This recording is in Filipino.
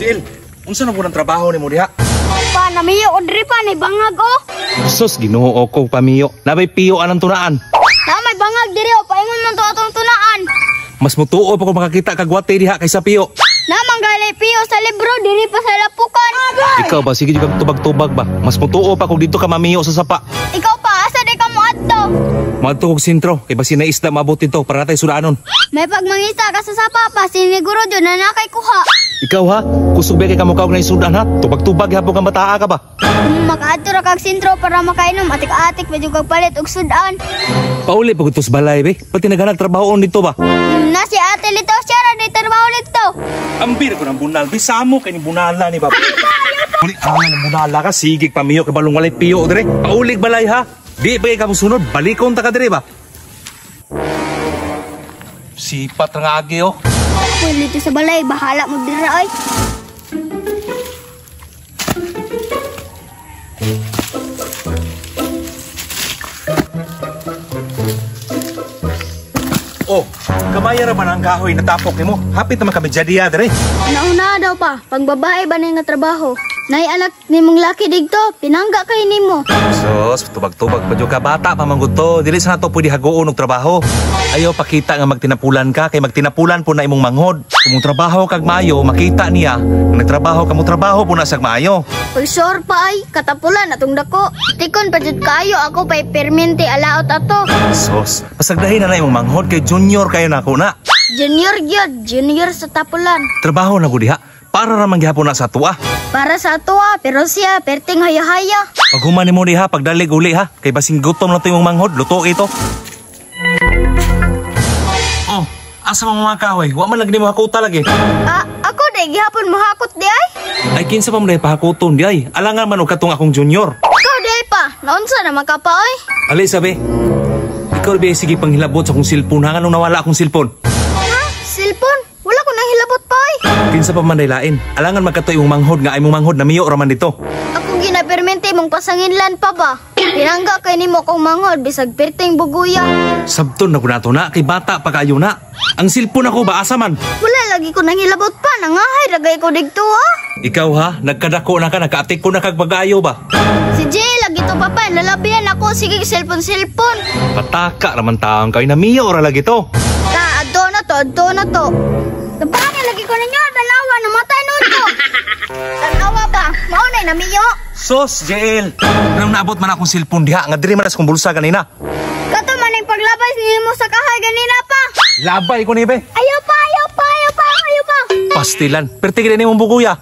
Jill, unsa na po ng trabaho ni mo diha? Pa, namiyo o diri pa, ni bangag o. Sus, Ginoo ko pamiyo. Nabay piyo anang tunaan. Na may bangag diri o, paingon man to atong tunaan. Mas mutuo pa ko makakita kagwate diha kaysa piyo. Na manggalay piyo sa libro, diri pa sa lapukan. Ikaw ba, sige juga tubag-tubag ba? Mas mutuo pa kung dito ka mamiyo sa sapa. Ikaw pa, asa di ka mo adto? Madto kog sintro, kay basi na isda maabot dito para natay sudaanon. May pagmangisa ka sa sapa pa, siniguro dyan na nakay kuha. Ikaw ha, kusog ba kay kamukha og naisudan ha? Tubag-tubag hapon kang bataa ka ba? Makaadto ra kag sintro para makainom, atik-atik medyo kag palit og sudan. Pauli pag utos balay be, pati naghanag trabaho dito ba? Na si ate lito, siya ra di trabaho lito. Ambir ko ng bunal, bisamo kay ni bunala ni baba. Uli ng bunala ka, sigig pamiyo kay balong walay piyo dire. Paulig balay ha. Di ba ka sunod, balikon ta ka dire ba? Sipat nga agi oh. Pwede dito sa balay, bahala mo dira ay. Oh, kamaya ra man ang kahoy na tapok nimo. Hapit naman kami jadiya dire. Nauna daw pa, pag babae ba na nga trabaho? Nay anak nimong laki digto, pinangga kay nimo. Sos, tubag-tubag pa ka bata pa manggod to. Dili sa nato pwede hagoon og trabaho. Ayaw pakita nga magtinapulan ka kay magtinapulan po na imong manghod. Kung trabaho kag maayo, makita niya. Kung nagtrabaho ka mo trabaho po na sag maayo. Pag sure pa ay katapulan atong dako. Tikon pa jud kayo ako pay permente alaot ato. Sos, pasagdahin na imong manghod kay junior kayo nako na. Junior gyud, junior sa tapulan. Trabaho na gud diha para ra man gihapon na sa tuwa. Para sa ato pero siya perting haya-haya. Pag human nimo diha, pagdalig uli ha, kay basing gutom na to imong manghod, luto ito. Oh, asa mga kahoy? Wa man lagi nimo hakuta lagi. Ako day gihapon mahakot di ay. Ay kinsa pa man pahakuton di ay. Alangan man og katong akong junior. Ikaw di ay pa, naunsa naman ka pa ay? Ali sabi. Ikaw ba sige panghilabot sa akong silpon ha nung nawala akong silpon? Ha? Silpon? Wala ko nang hilabot pa ay. Kinsa pa man lain. Alangan magkatoy imong manghod nga imong manghod na miyo ra man dito. Ako ginapermente mong pasanginlan pa ba? Pinangga kay nimo kong manghod bisag perting buguya. Sabton na ko nato na kay bata pa kayo na. Ang silpon ako ba asa man? Wala lagi ko nang hilabot pa, nangahay ragay ko digto ha. Ikaw ha, nagkadako na ka, nagkaatik ko na kag pag-ayo ba? Si Jay lagi to papa, lalabihan ako sige cellphone. Pataka naman taong kayo na miyo ra lagi to. Adto na to. Kapag lagi ko ninyo, tanawa, namatay nun to. Tanawa ba? Maunay na miyo. Sos, JL. Nang naabot man akong silpon diha, nga diri man akong bulsa kanina. Kato man ang paglabas niyo mo sa kahay ganina pa. Labay ko ni be. Ayaw pa. Pastilan, pertigil ni mong bukuya.